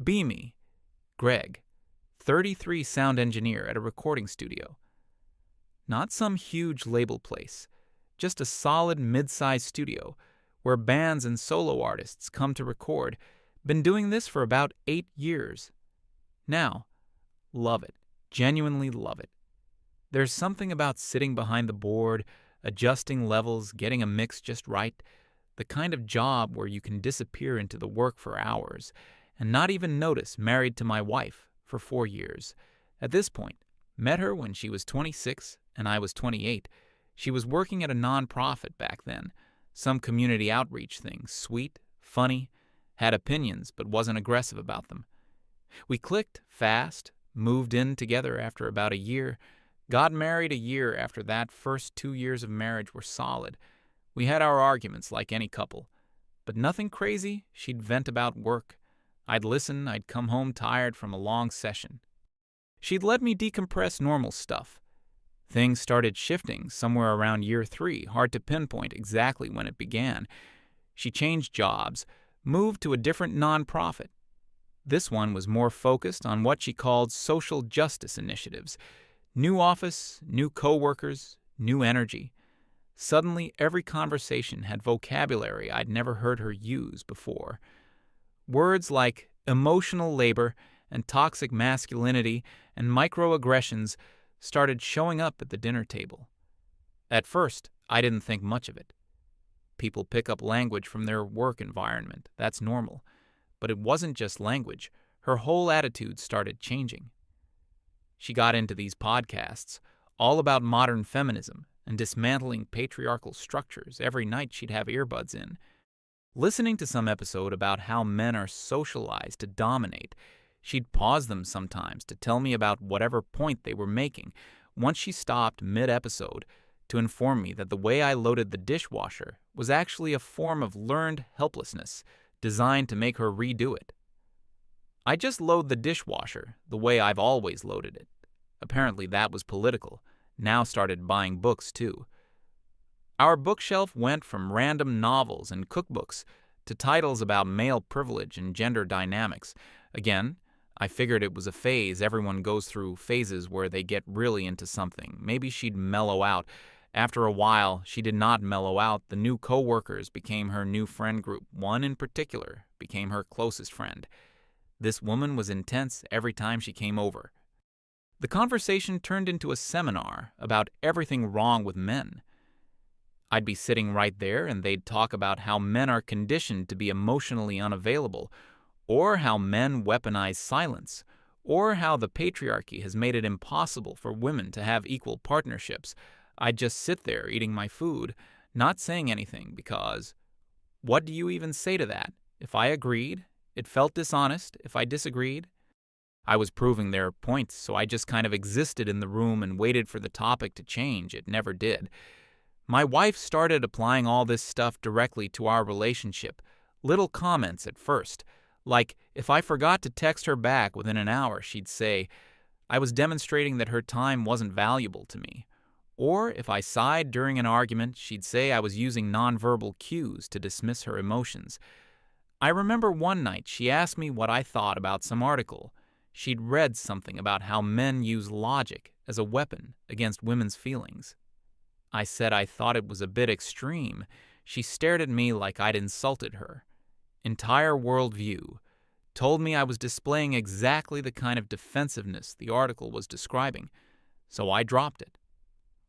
Be me, Greg, 33 sound engineer at a recording studio. Not some huge label place, just a solid mid-sized studio where bands and solo artists come to record. Been doing this for about 8 years. Now, love it, genuinely love it. There's something about sitting behind the board, adjusting levels, getting a mix just right, the kind of job where you can disappear into the work for hours and not even notice. Married to my wife for 4 years. At this point, met her when she was 26 and I was 28. She was working at a non-profit back then, some community outreach thing, sweet, funny, had opinions but wasn't aggressive about them. We clicked fast, moved in together after about a year, got married a year after that. First 2 years of marriage were solid. We had our arguments like any couple, but nothing crazy. She'd vent about work. I'd listen. I'd come home tired from a long session. She'd let me decompress normal stuff. Things started shifting somewhere around year 3, hard to pinpoint exactly when it began. She changed jobs, moved to a different nonprofit. This one was more focused on what she called social justice initiatives. New office, new coworkers, new energy. Suddenly, every conversation had vocabulary I'd never heard her use before. Words like emotional labor and toxic masculinity and microaggressions started showing up at the dinner table. At first, I didn't think much of it. People pick up language from their work environment. That's normal. But it wasn't just language. Her whole attitude started changing. She got into these podcasts, all about modern feminism and dismantling patriarchal structures. Every night she'd have earbuds in. Listening to some episode about how men are socialized to dominate, she'd pause them sometimes to tell me about whatever point they were making. Once she stopped mid-episode to inform me that the way I loaded the dishwasher was actually a form of learned helplessness designed to make her redo it. I just load the dishwasher the way I've always loaded it. Apparently that was political. Now started buying books too. Our bookshelf went from random novels and cookbooks to titles about male privilege and gender dynamics. Again, I figured it was a phase. Everyone goes through phases where they get really into something. Maybe she'd mellow out. After a while, she did not mellow out. The new coworkers became her new friend group. One in particular became her closest friend. This woman was intense every time she came over. The conversation turned into a seminar about everything wrong with men. I'd be sitting right there and they'd talk about how men are conditioned to be emotionally unavailable, or how men weaponize silence, or how the patriarchy has made it impossible for women to have equal partnerships. I'd just sit there eating my food, not saying anything because, what do you even say to that? If I agreed, it felt dishonest. If I disagreed, I was proving their points, so I just kind of existed in the room and waited for the topic to change. It never did. My wife started applying all this stuff directly to our relationship. Little comments at first. Like, if I forgot to text her back within an hour, she'd say I was demonstrating that her time wasn't valuable to me. Or if I sighed during an argument, she'd say I was using nonverbal cues to dismiss her emotions. I remember one night she asked me what I thought about some article. She'd read something about how men use logic as a weapon against women's feelings. I said I thought it was a bit extreme. She stared at me like I'd insulted her. Entire worldview. Told me I was displaying exactly the kind of defensiveness the article was describing, so I dropped it.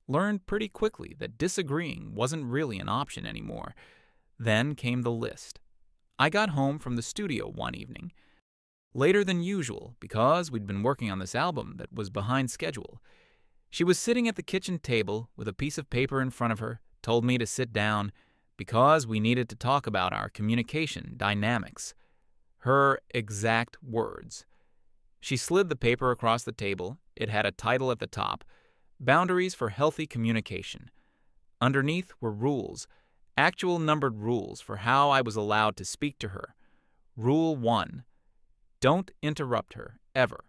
Learned pretty quickly that disagreeing wasn't really an option anymore. Then came the list. I got home from the studio one evening, later than usual because we'd been working on this album that was behind schedule. She was sitting at the kitchen table with a piece of paper in front of her, told me to sit down because we needed to talk about our communication dynamics. Her exact words. She slid the paper across the table. It had a title at the top, Boundaries for Healthy Communication. Underneath were rules, actual numbered rules for how I was allowed to speak to her. Rule 1. Don't interrupt her, ever,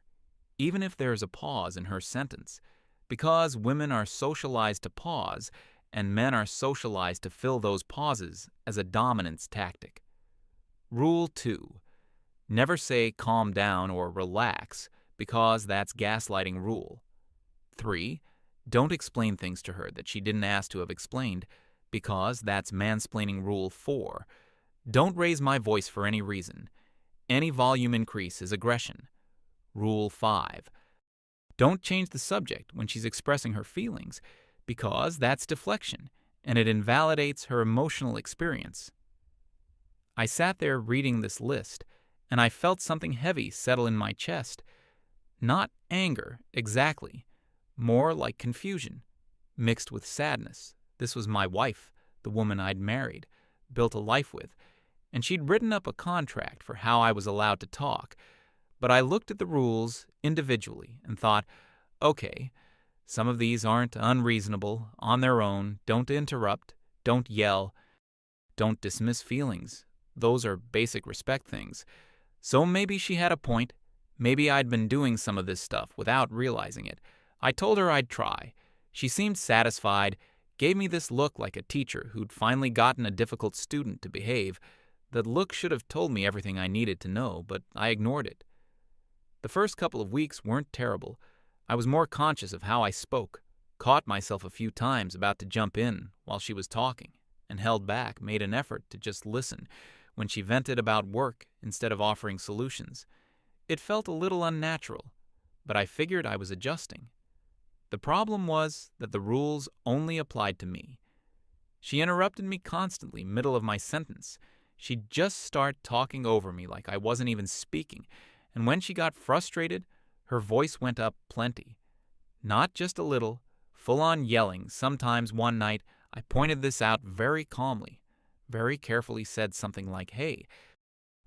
even if there is a pause in her sentence, because women are socialized to pause, and men are socialized to fill those pauses as a dominance tactic. Rule 2. Never say calm down or relax, because that's gaslighting rule. 3. Don't explain things to her that she didn't ask to have explained, because that's mansplaining rule 4. Don't raise my voice for any reason. Any volume increase is aggression. Rule 5. Don't change the subject when she's expressing her feelings, because that's deflection, and it invalidates her emotional experience. I sat there reading this list, and I felt something heavy settle in my chest. Not anger, exactly. More like confusion, mixed with sadness. This was my wife, the woman I'd married, built a life with, and she'd written up a contract for how I was allowed to talk. But I looked at the rules individually and thought, okay, some of these aren't unreasonable on their own. Don't interrupt, don't yell, don't dismiss feelings. Those are basic respect things. So maybe she had a point. Maybe I'd been doing some of this stuff without realizing it. I told her I'd try. She seemed satisfied, gave me this look like a teacher who'd finally gotten a difficult student to behave. The look should have told me everything I needed to know, but I ignored it. The first couple of weeks weren't terrible. I was more conscious of how I spoke, caught myself a few times about to jump in while she was talking, and held back, made an effort to just listen when she vented about work instead of offering solutions. It felt a little unnatural, but I figured I was adjusting. The problem was that the rules only applied to me. She interrupted me constantly, middle of my sentence. She'd just start talking over me like I wasn't even speaking, and when she got frustrated, her voice went up plenty. Not just a little, full-on yelling. Sometimes one night, I pointed this out very calmly, very carefully said something like, "Hey,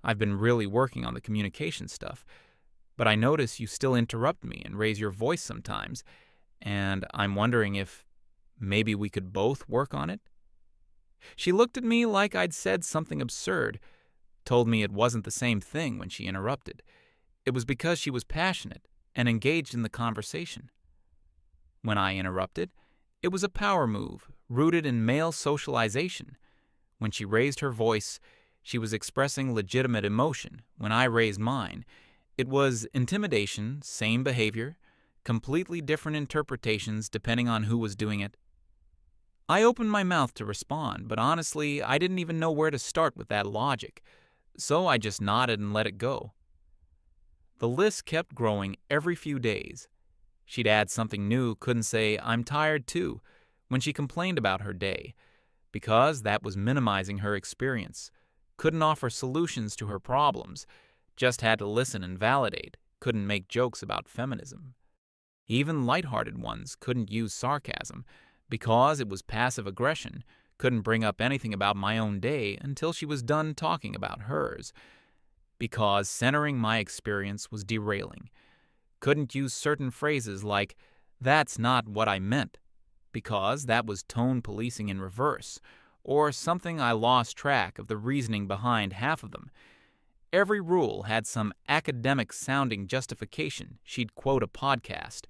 I've been really working on the communication stuff, but I notice you still interrupt me and raise your voice sometimes, and I'm wondering if maybe we could both work on it?" She looked at me like I'd said something absurd, told me it wasn't the same thing when she interrupted. It was because she was passionate and engaged in the conversation. When I interrupted, it was a power move rooted in male socialization. When she raised her voice, she was expressing legitimate emotion. When I raised mine, it was intimidation, same behavior, completely different interpretations depending on who was doing it. I opened my mouth to respond, but honestly, I didn't even know where to start with that logic, so I just nodded and let it go. The list kept growing every few days. She'd add something new, couldn't say, "I'm tired too," when she complained about her day, because that was minimizing her experience. Couldn't offer solutions to her problems, just had to listen and validate, couldn't make jokes about feminism. Even lighthearted ones couldn't use sarcasm, because it was passive aggression, couldn't bring up anything about my own day until she was done talking about hers, because centering my experience was derailing. Couldn't use certain phrases like, "That's not what I meant," because that was tone policing in reverse, or something I lost track of the reasoning behind half of them. Every rule had some academic-sounding justification. She'd quote a podcast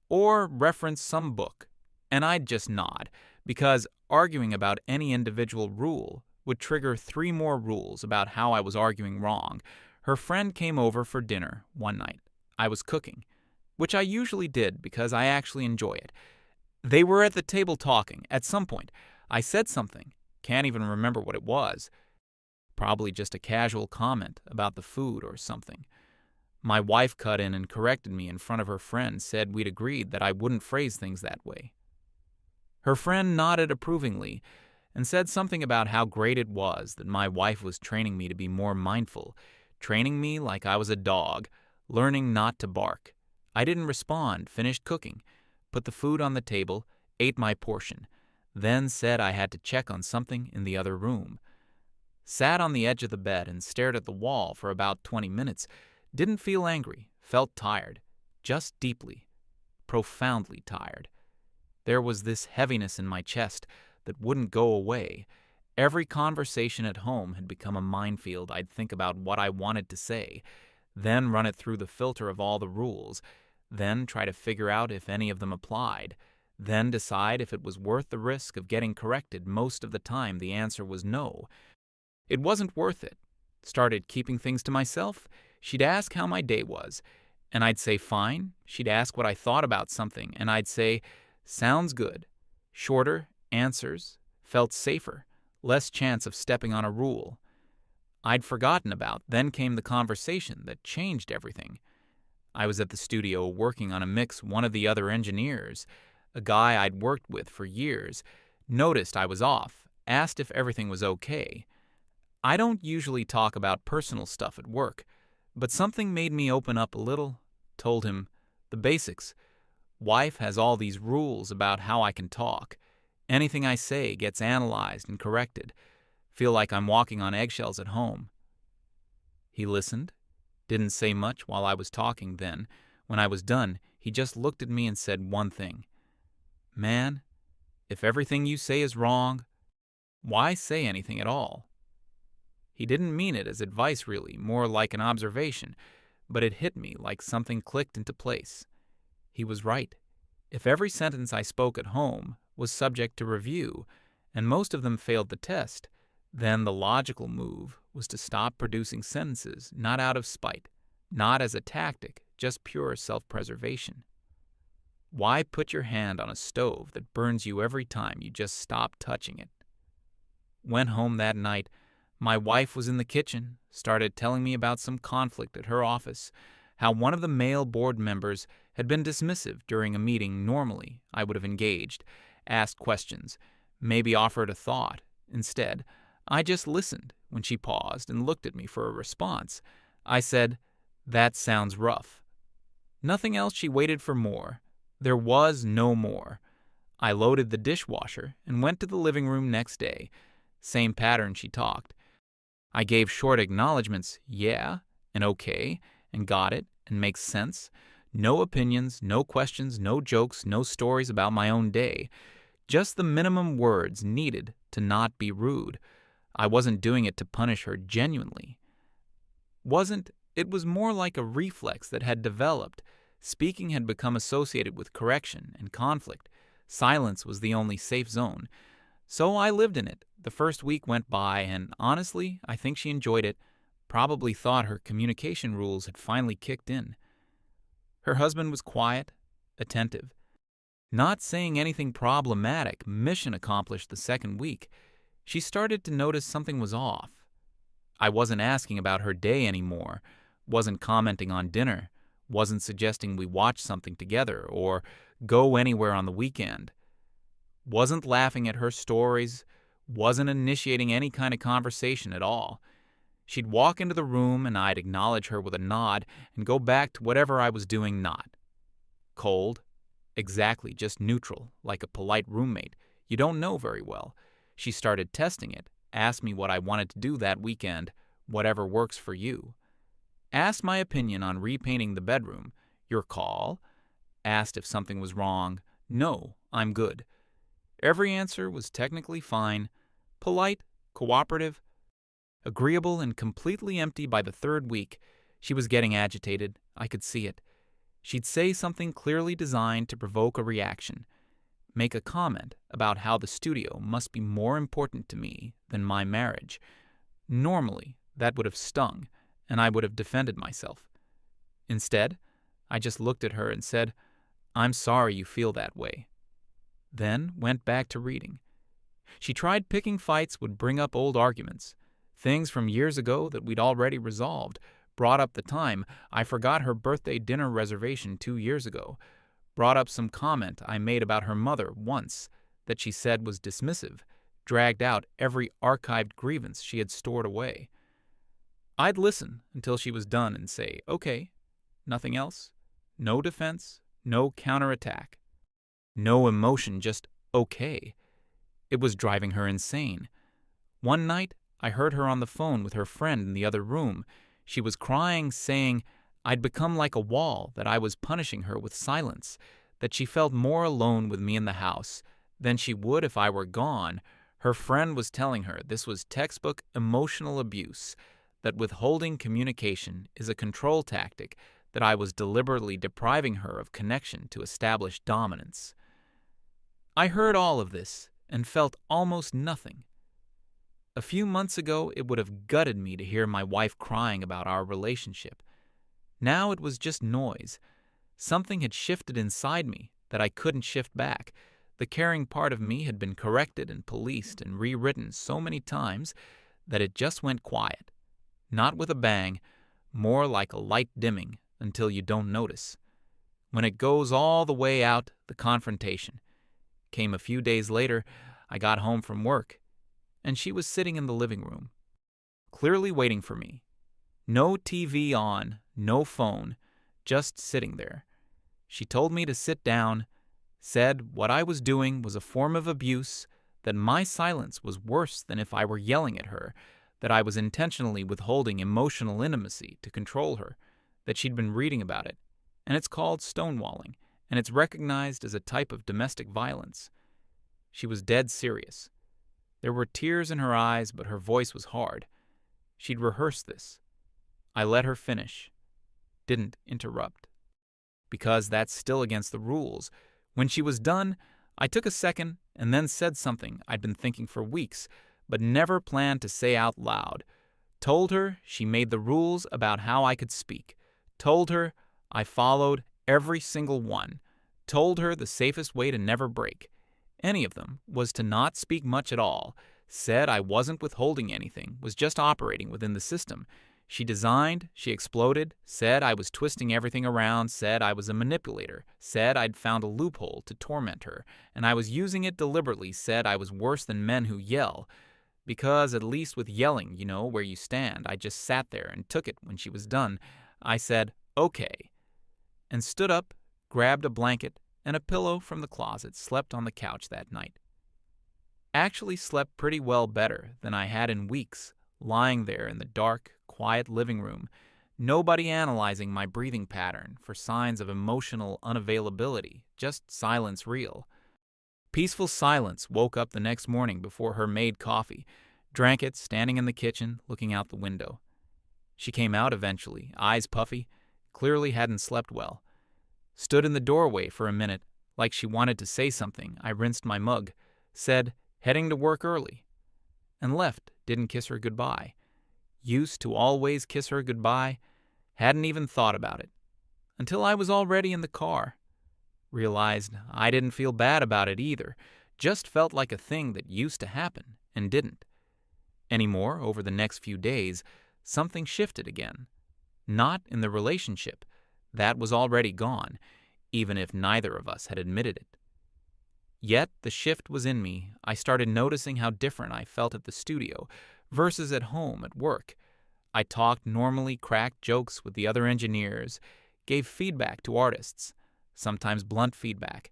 or reference some book, and I'd just nod, because arguing about any individual rule would trigger 3 more rules about how I was arguing wrong. Her friend came over for dinner one night. I was cooking, which I usually did because I actually enjoy it. They were at the table talking. At some point, I said something, can't even remember what it was. Probably just a casual comment about the food or something. My wife cut in and corrected me in front of her friend, said we'd agreed that I wouldn't phrase things that way. Her friend nodded approvingly and said something about how great it was that my wife was training me to be more mindful, training me like I was a dog, learning not to bark. I didn't respond, finished cooking, put the food on the table, ate my portion, then said I had to check on something in the other room. Sat on the edge of the bed and stared at the wall for about 20 minutes. Didn't feel angry, felt tired, just deeply, profoundly tired. There was this heaviness in my chest that wouldn't go away. Every conversation at home had become a minefield. I'd think about what I wanted to say, then run it through the filter of all the rules, then try to figure out if any of them applied, then decide if it was worth the risk of getting corrected. Most of the time, the answer was no. It wasn't worth it. started keeping things to myself, she'd ask how my day was, and I'd say fine. She'd ask what I thought about something, and I'd say, sounds good. Shorter answers, felt safer, less chance of stepping on a rule. I'd forgotten about. Then came the conversation that changed everything. I was at the studio working on a mix. One of the other engineers, a guy I'd worked with for years, noticed I was off, asked if everything was okay. I don't usually talk about personal stuff at work, but something made me open up a little. Told him, the basics. Wife has all these rules about how I can talk. Anything I say gets analyzed and corrected. Feel like I'm walking on eggshells at home. He listened, didn't say much while I was talking. Then, when I was done, he just looked at me and said one thing. Man, if everything you say is wrong, why say anything at all? He didn't mean it as advice really, more like an observation, but it hit me like something clicked into place. He was right. If every sentence I spoke at home was subject to review, and most of them failed the test, then the logical move was to stop producing sentences, not out of spite, not as a tactic, just pure self-preservation. Why put your hand on a stove that burns you every time you just stop touching it? Went home that night. My wife was in the kitchen, started telling me about some conflict at her office, how one of the male board members had been dismissive during a meeting. Normally I would have engaged, asked questions, maybe offered a thought. Instead, I just listened when she paused and looked at me for a response. I said, "That sounds rough." Nothing else. She waited for more. There was no more. I loaded the dishwasher and went to the living room next day. Same pattern. She talked. I gave short acknowledgments, yeah, and okay, and got it, and makes sense. No opinions, no questions, no jokes, no stories about my own day. Just the minimum words needed to not be rude. I wasn't doing it to punish her genuinely. It was more like a reflex that had developed. Speaking had become associated with correction and conflict. Silence was the only safe zone. So I lived in it. The first week went by, and honestly, I think she enjoyed it. Probably thought her communication rules had finally kicked in. Her husband was quiet, attentive. Not saying anything problematic. Mission accomplished the second week. She started to notice something was off. I wasn't asking about her day anymore. Wasn't commenting on dinner. Wasn't suggesting we watch something together or go anywhere on the weekend. Wasn't laughing at her stories. Wasn't initiating any kind of conversation at all. She'd walk into the room and I'd acknowledge her with a nod and go back to whatever I was doing. Not cold. Exactly, just neutral, like a polite roommate you don't know very well. She started testing it, asked me what I wanted to do that weekend, whatever works for you. Asked my opinion on repainting the bedroom, your call. Asked if something was wrong, no, I'm good. Every answer was technically fine, polite, cooperative, agreeable, and completely empty. By the third week, she was getting agitated. I could see it. She'd say something clearly designed to provoke a reaction, make a comment about how the studio must be more important to me than my marriage. Normally, that would have stung, and I would have defended myself. Instead, I just looked at her and said, "I'm sorry you feel that way." Then went back to reading. She tried picking fights, would bring up old arguments, things from years ago that we'd already resolved, brought up the time I forgot her birthday dinner reservation 2 years ago, brought up some comment I made about her mother once that she said was dismissive, dragged out every archived grievance she had stored away. I'd listen until she was done and say, okay, nothing else, no defense, no counterattack. No emotion, just okay. It was driving her insane. One night, I heard her on the phone with her friend in the other room. She was crying, saying I'd become like a wall, that I was punishing her with silence, that she felt more alone with me in the house than she would if I were gone. Her friend was telling her this was textbook emotional abuse, that withholding communication is a control tactic, that I was deliberately depriving her of connection to establish dominance. I heard all of this and felt almost nothing. A few months ago, it would have gutted me to hear my wife crying about our relationship. Now it was just noise. Something had shifted inside me that I couldn't shift back. The caring part of me had been corrected and policed and rewritten so many times that it just went quiet. Not with a bang, more like a light dimming until you don't notice. When it goes all the way out, the confrontation came a few days later. I got home from work, and she was sitting in the living room, clearly waiting for me. No TV on, no phone, just sitting there. She told me to sit down, said what I was doing was a form of abuse, that my silence was worse than if I were yelling at her, that I was intentionally withholding emotional intimacy to control her, that she'd been reading about it, and it's called stonewalling, and it's recognized as a type of domestic violence. She was dead serious. There were tears in her eyes, but her voice was hard. She'd rehearsed this. I let her finish. Didn't interrupt. Because that's still against the rules. When she was done, I took a second and then said something I'd been thinking for weeks, but never planned to say out loud. Told her she made the rules about how I could speak. Told her I followed every single one. Told her the safest way to never break any of them was to not speak much at all. Said I wasn't withholding anything, was just operating within the system. She designed, she exploded, said I was twisting everything around, said I was a manipulator, said I'd found a loophole to torment her, and I was using it deliberately, said I was worse than men who yell. Because at least with yelling, you know where you stand. I just sat there and took it when she was done. I said, okay, and stood up, grabbed a blanket and a pillow from the closet, slept on the couch that night. Actually slept pretty well better than I had in weeks, lying there in the dark, quiet living room, nobody analyzing my breathing pattern for signs of emotional unavailability, just silence real. Peaceful silence. Woke up the next morning before her made coffee, drank it standing in the kitchen, looking out the window. She came out eventually, eyes puffy, clearly hadn't slept well. Stood in the doorway for a minute, like she wanted to say something. I rinsed my mug, said, heading to work early, and left, didn't kiss her goodbye. Used to always kiss her goodbye, hadn't even thought about it. Until I was already in the car. Realized I didn't feel bad about it either, just felt like a thing that used to happen and didn't. Anymore, over the next few days, something shifted again. Not in the relationship. That was already gone, even if neither of us had admitted it. Yet the shift was in me. I started noticing how different I felt at the studio versus at home at work. I talked normally, cracked jokes with the other engineers, gave feedback to artists, sometimes blunt feedback,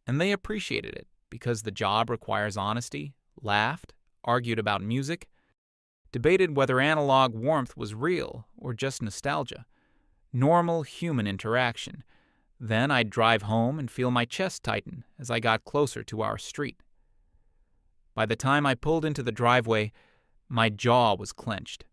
and they appreciated it because the job requires honesty, laughed, argued about music, debated whether analog warmth was real or just nostalgia. Normal human interaction. Then I'd drive home and feel my chest tighten as I got closer to our street. By the time I pulled into the driveway, my jaw was clenched.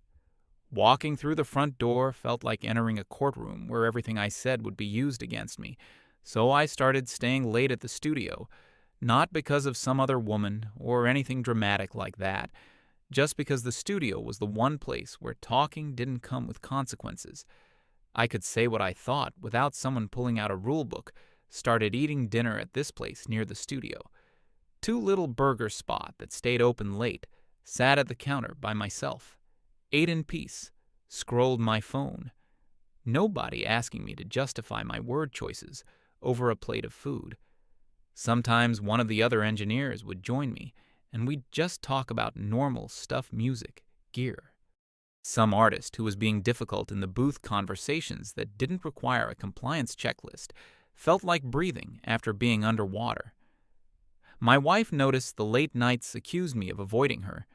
Walking through the front door felt like entering a courtroom where everything I said would be used against me, so I started staying late at the studio, not because of some other woman or anything dramatic like that, just because the studio was the one place where talking didn't come with consequences. I could say what I thought without someone pulling out a rule book. Started eating dinner at this place near the studio. 2 little burger spot that stayed open late. Sat at the counter by myself. Ate in peace. Scrolled my phone. Nobody asking me to justify my word choices over a plate of food. Sometimes one of the other engineers would join me, and we'd just talk about normal stuff, music, gear. Some artist who was being difficult in the booth conversations that didn't require a compliance checklist felt like breathing after being underwater. My wife noticed the late nights, accused me of avoiding her.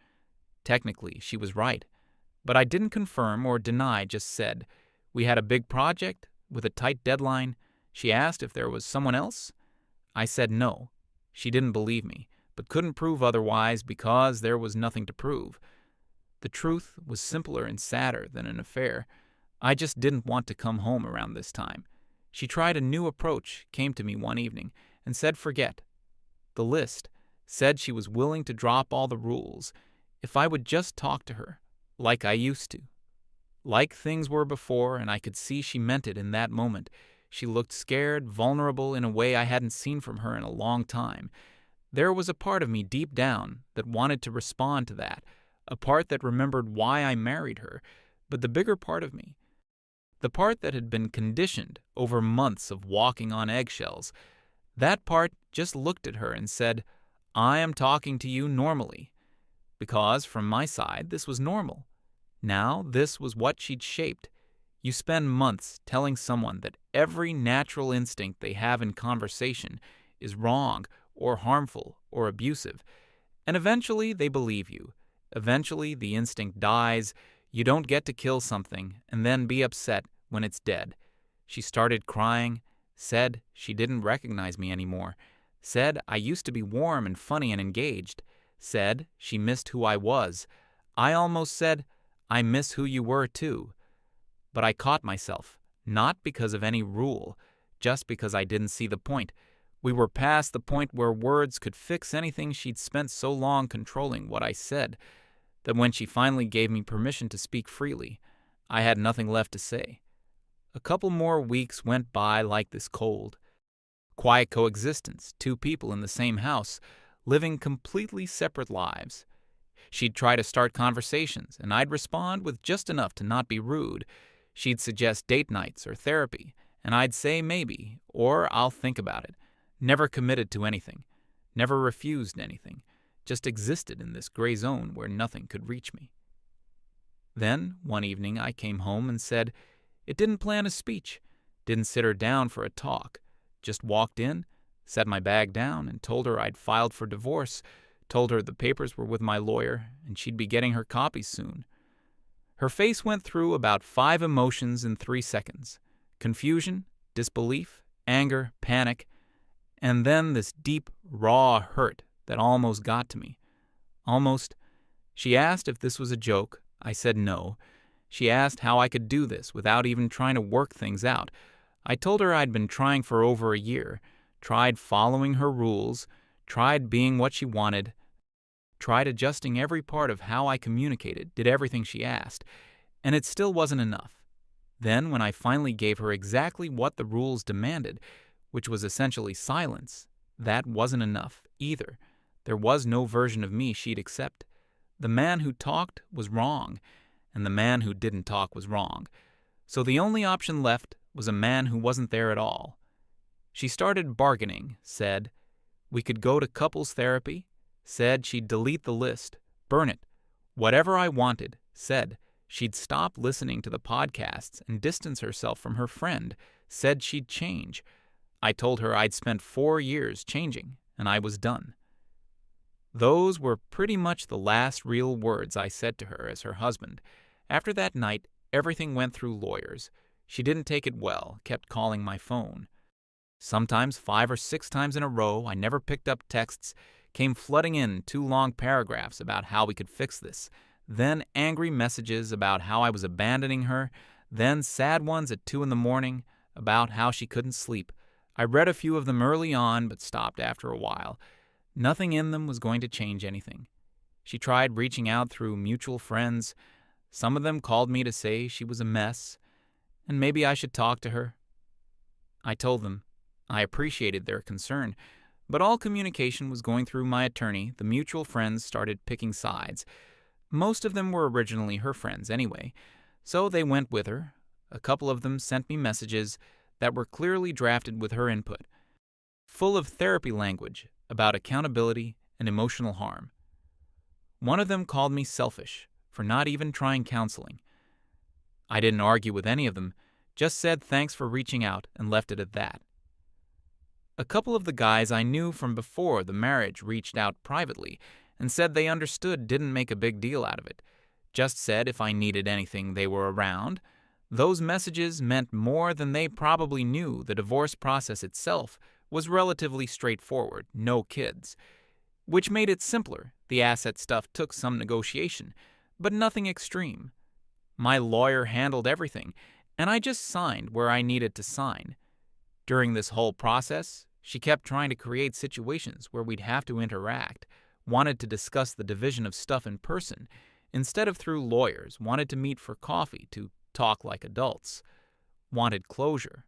Technically, she was right, but I didn't confirm or deny, just said, we had a big project with a tight deadline. She asked if there was someone else. I said no. She didn't believe me, but couldn't prove otherwise because there was nothing to prove. The truth was simpler and sadder than an affair. I just didn't want to come home around this time. She tried a new approach, came to me one evening, and said forget. The list said she was willing to drop all the rules, if I would just talk to her, like I used to. Like things were before, and I could see she meant it in that moment. She looked scared, vulnerable in a way I hadn't seen from her in a long time. There was a part of me deep down that wanted to respond to that, a part that remembered why I married her, but the bigger part of me, the part that had been conditioned over months of walking on eggshells, that part just looked at her and said, I am talking to you normally. Because, from my side, this was normal. Now, this was what she'd shaped. You spend months telling someone that every natural instinct they have in conversation is wrong or harmful or abusive, and eventually they believe you. Eventually the instinct dies, you don't get to kill something and then be upset when it's dead. She started crying, said she didn't recognize me anymore, said I used to be warm and funny and engaged, said she missed who I was. I almost said, I miss who you were too. But I caught myself, not because of any rule, just because I didn't see the point. We were past the point where words could fix anything she'd spent so long controlling what I said, that when she finally gave me permission to speak freely, I had nothing left to say. A couple more weeks went by like this cold. Quiet coexistence, two people in the same house, living completely separate lives. She'd try to start conversations, and I'd respond with just enough to not be rude. She'd suggest date nights or therapy, and I'd say maybe, or I'll think about it. Never committed to anything, never refused anything, just existed in this gray zone where nothing could reach me. Then, one evening, I came home and said, it didn't plan a speech, didn't sit her down for a talk, just walked in, set my bag down, and told her I'd filed for divorce, told her the papers were with my lawyer, and she'd be getting her copies soon. Her face went through about 5 emotions in 3 seconds: confusion, disbelief, anger, panic, and then this deep, raw hurt that almost got to me. Almost. She asked if this was a joke. I said no. She asked how I could do this without even trying to work things out. I told her I'd been trying for over a year, tried following her rules, tried being what she wanted, tried adjusting every part of how I communicated, did everything she asked, and it still wasn't enough. Then, when I finally gave her exactly what the rules demanded, which was essentially silence, that wasn't enough either. There was no version of me she'd accept. The man who talked was wrong, and the man who didn't talk was wrong. So the only option left was a man who wasn't there at all. She started bargaining, said we could go to couples therapy, said she'd delete the list, burn it, whatever I wanted, said she'd stop listening to the podcasts and distance herself from her friend, said she'd change. I told her I'd spent 4 years changing, and I was done. Those were pretty much the last real words I said to her as her husband. After that night, everything went through lawyers. She didn't take it well, kept calling my phone. Sometimes 5 or 6 times in a row, I never picked up texts, came flooding in 2 long paragraphs about how we could fix this, then angry messages about how I was abandoning her, then sad ones at 2 in the morning about how she couldn't sleep. I read a few of them early on, but stopped after a while. Nothing in them was going to change anything. She tried reaching out through mutual friends. Some of them called me to say she was a mess, and maybe I should talk to her. I told them I appreciated their concern, but all communication was going through my attorney. The mutual friends started picking sides. Most of them were originally her friends anyway, so they went with her. A couple of them sent me messages that were clearly drafted with her input, full of therapy language about accountability and emotional harm. One of them called me selfish for not even trying counseling. I didn't argue with any of them, just said thanks for reaching out and left it at that. A couple of the guys I knew from before the marriage reached out privately and said they understood, didn't make a big deal out of it, just said if I needed anything they were around. Those messages meant more than they probably knew. The divorce process itself was relatively straightforward, no kids, which made it simpler. The asset stuff took some negotiation, but nothing extreme. My lawyer handled everything, and I just signed where I needed to sign. During this whole process, she kept trying to create situations where we'd have to interact, wanted to discuss the division of stuff in person, instead of through lawyers, wanted to meet for coffee to talk like adults, wanted closure.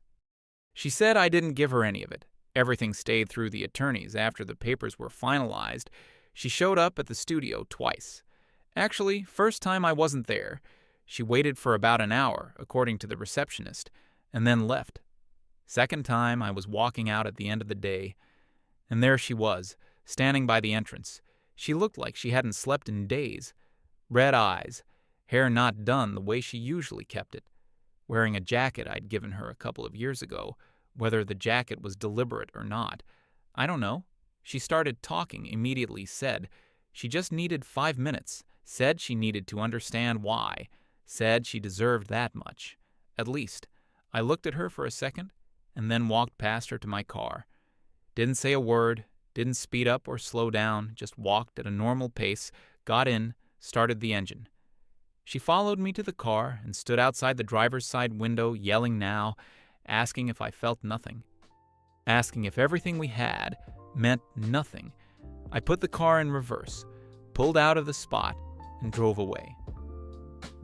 She said I didn't give her any of it. Everything stayed through the attorneys after the papers were finalized. She showed up at the studio twice. Actually, first time I wasn't there. She waited for about an hour, according to the receptionist, and then left. Second time, I was walking out at the end of the day, and there she was, standing by the entrance. She looked like she hadn't slept in days. Red eyes, hair not done the way she usually kept it, wearing a jacket I'd given her a couple of years ago, whether the jacket was deliberate or not. I don't know. She started talking, immediately said she just needed 5 minutes, said she needed to understand why, said she deserved that much. At least. I looked at her for a second, and then walked past her to my car. Didn't say a word, didn't speed up or slow down, just walked at a normal pace, got in, started the engine. She followed me to the car and stood outside the driver's side window yelling now, asking if I felt nothing, asking if everything we had meant nothing. I put the car in reverse, pulled out of the spot, and drove away.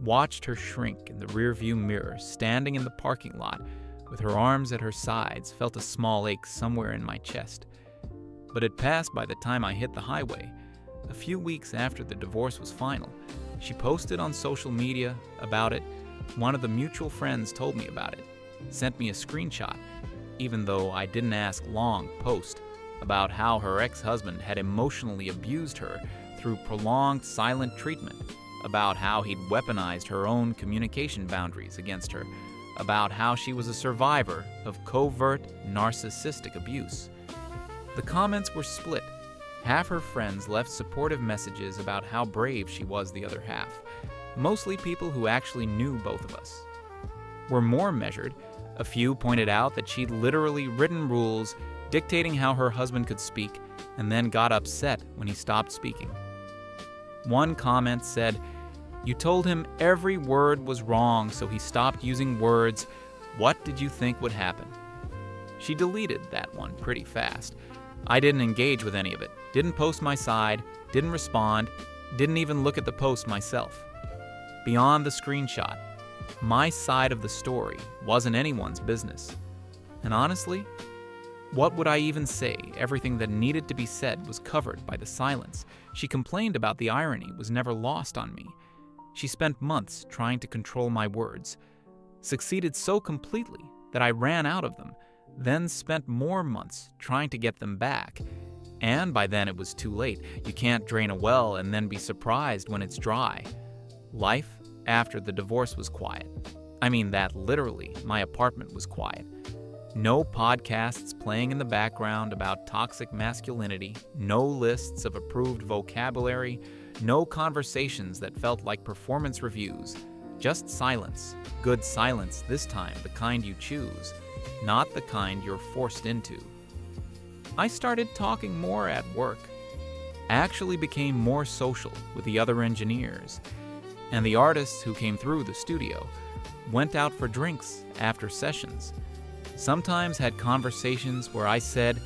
Watched her shrink in the rearview mirror, standing in the parking lot with her arms at her sides, felt a small ache somewhere in my chest. But it passed by the time I hit the highway. A few weeks after the divorce was final, she posted on social media about it. One of the mutual friends told me about it, sent me a screenshot, even though I didn't ask long post about how her ex-husband had emotionally abused her through prolonged silent treatment, about how he'd weaponized her own communication boundaries against her, about how she was a survivor of covert narcissistic abuse. The comments were split. Half her friends left supportive messages about how brave she was the other half, mostly people who actually knew both of us. Were more measured. A few pointed out that she'd literally written rules dictating how her husband could speak, and then got upset when he stopped speaking. One comment said, "You told him every word was wrong, so he stopped using words. What did you think would happen?" She deleted that one pretty fast. I didn't engage with any of it, didn't post my side, didn't respond, didn't even look at the post myself. Beyond the screenshot, my side of the story wasn't anyone's business. And honestly, what would I even say? Everything that needed to be said was covered by the silence. She complained about the irony was never lost on me. She spent months trying to control my words, succeeded so completely that I ran out of them, then spent more months trying to get them back. And by then it was too late. You can't drain a well and then be surprised when it's dry. Life after the divorce was quiet. I mean that literally, my apartment was quiet. No podcasts playing in the background about toxic masculinity, no lists of approved vocabulary, no conversations that felt like performance reviews. Just silence. Good silence this time, the kind you choose, not the kind you're forced into. I started talking more at work, actually became more social with the other engineers, and the artists who came through the studio, went out for drinks after sessions, sometimes had conversations where I said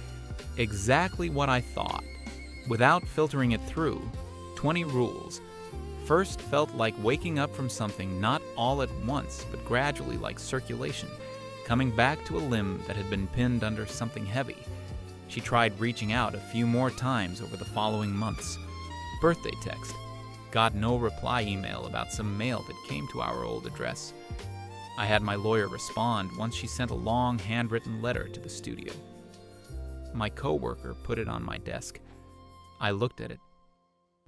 exactly what I thought, without filtering it through. 20 rules. First felt like waking up from something not all at once, but gradually like circulation, coming back to a limb that had been pinned under something heavy. She tried reaching out a few more times over the following months. Birthday text. Got no reply email about some mail that came to our old address. I had my lawyer respond once she sent a long handwritten letter to the studio. My coworker put it on my desk. I looked at it,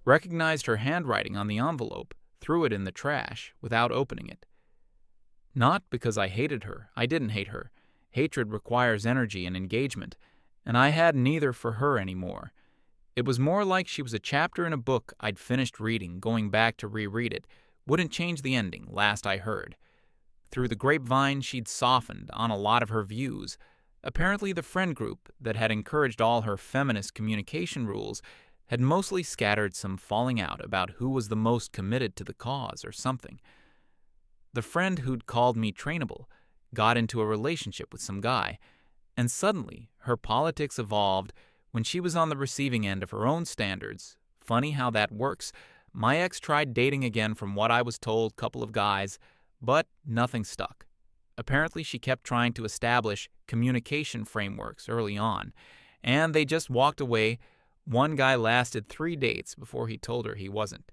recognized her handwriting on the envelope, threw it in the trash without opening it. Not because I hated her. I didn't hate her. Hatred requires energy and engagement, and I had neither for her anymore. It was more like she was a chapter in a book I'd finished reading, going back to reread it. Wouldn't change the ending, last I heard. Through the grapevine, she'd softened on a lot of her views. Apparently the friend group that had encouraged all her feminist communication rules had mostly scattered some falling out about who was the most committed to the cause or something. The friend who'd called me trainable got into a relationship with some guy, and suddenly her politics evolved when she was on the receiving end of her own standards Funny how that works. My ex tried dating again from what I was told, couple of guys, but nothing stuck. Apparently, she kept trying to establish communication frameworks early on, and they just walked away. One guy lasted 3 dates before he told her he wasn't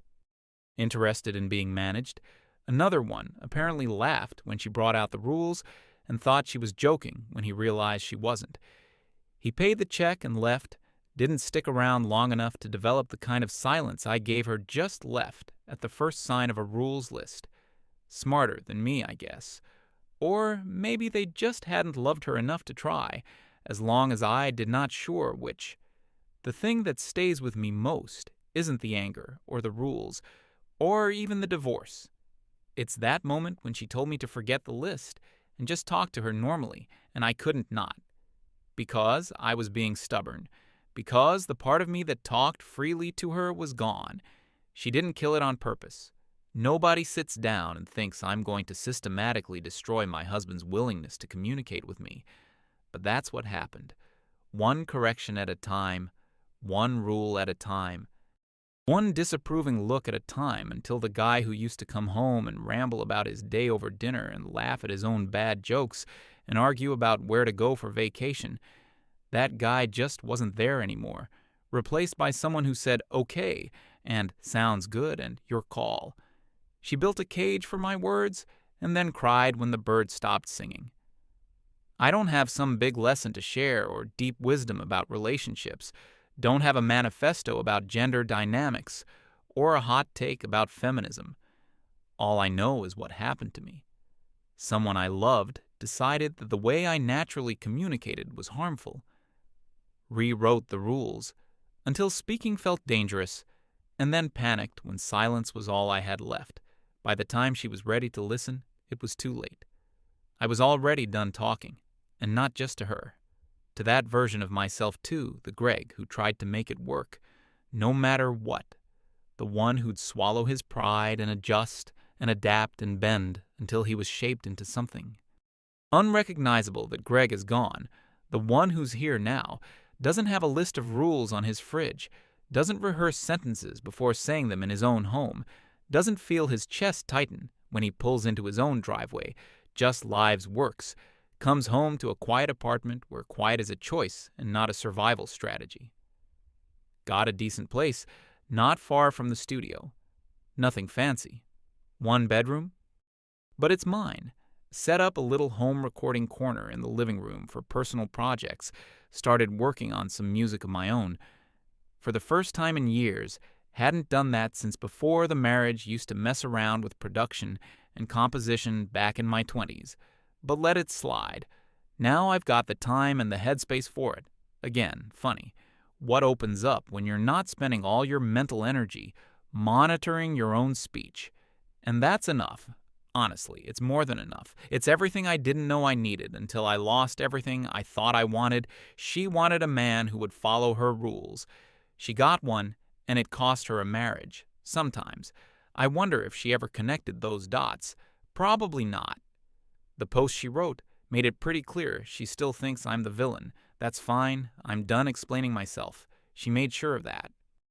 interested in being managed. Another one apparently laughed when she brought out the rules and thought she was joking when he realized she wasn't. He paid the check and left, didn't stick around long enough to develop the kind of silence I gave her, just left at the first sign of a rules list. Smarter than me, I guess. Or maybe they just hadn't loved her enough to try, as long as I did not sure which. The thing that stays with me most isn't the anger or the rules, or even the divorce. It's that moment when she told me to forget the list and just talk to her normally, and I couldn't not. Because I was being stubborn. Because the part of me that talked freely to her was gone. She didn't kill it on purpose. Nobody sits down and thinks I'm going to systematically destroy my husband's willingness to communicate with me. But that's what happened. One correction at a time, one rule at a time, one disapproving look at a time, until the guy who used to come home and ramble about his day over dinner and laugh at his own bad jokes and argue about where to go for vacation, that guy just wasn't there anymore, replaced by someone who said okay and sounds good and your call. She built a cage for my words and then cried when the bird stopped singing. I don't have some big lesson to share or deep wisdom about relationships, don't have a manifesto about gender dynamics, or a hot take about feminism. All I know is what happened to me. Someone I loved decided that the way I naturally communicated was harmful, rewrote the rules until speaking felt dangerous, and then panicked when silence was all I had left. By the time she was ready to listen, it was too late. I was already done talking, and not just to her. To that version of myself too, the Greg who tried to make it work, no matter what. The one who'd swallow his pride and adjust and adapt and bend until he was shaped into something unrecognizable. That Greg is gone. The one who's here now doesn't have a list of rules on his fridge, doesn't rehearse sentences before saying them in his own home, doesn't feel his chest tighten when he pulls into his own driveway, just lives works, comes home to a quiet apartment where quiet is a choice and not a survival strategy. Got a decent place, not far from the studio. Nothing fancy. 1 bedroom? But it's mine. Set up a little home recording corner in the living room for personal projects, started working on some music of my own. For the first time in years, hadn't done that since before the marriage, used to mess around with production and composition back in my 20s. But let it slide. Now I've got the time and the headspace for it. Again, funny. What opens up when you're not spending all your mental energy monitoring your own speech? And that's enough. Honestly, it's more than enough. It's everything I didn't know I needed until I lost everything I thought I wanted. She wanted a man who would follow her rules. She got one, and it cost her a marriage. Sometimes. I wonder if she ever connected those dots. Probably not. The post she wrote made it pretty clear she still thinks I'm the villain. That's fine. I'm done explaining myself. She made sure of that.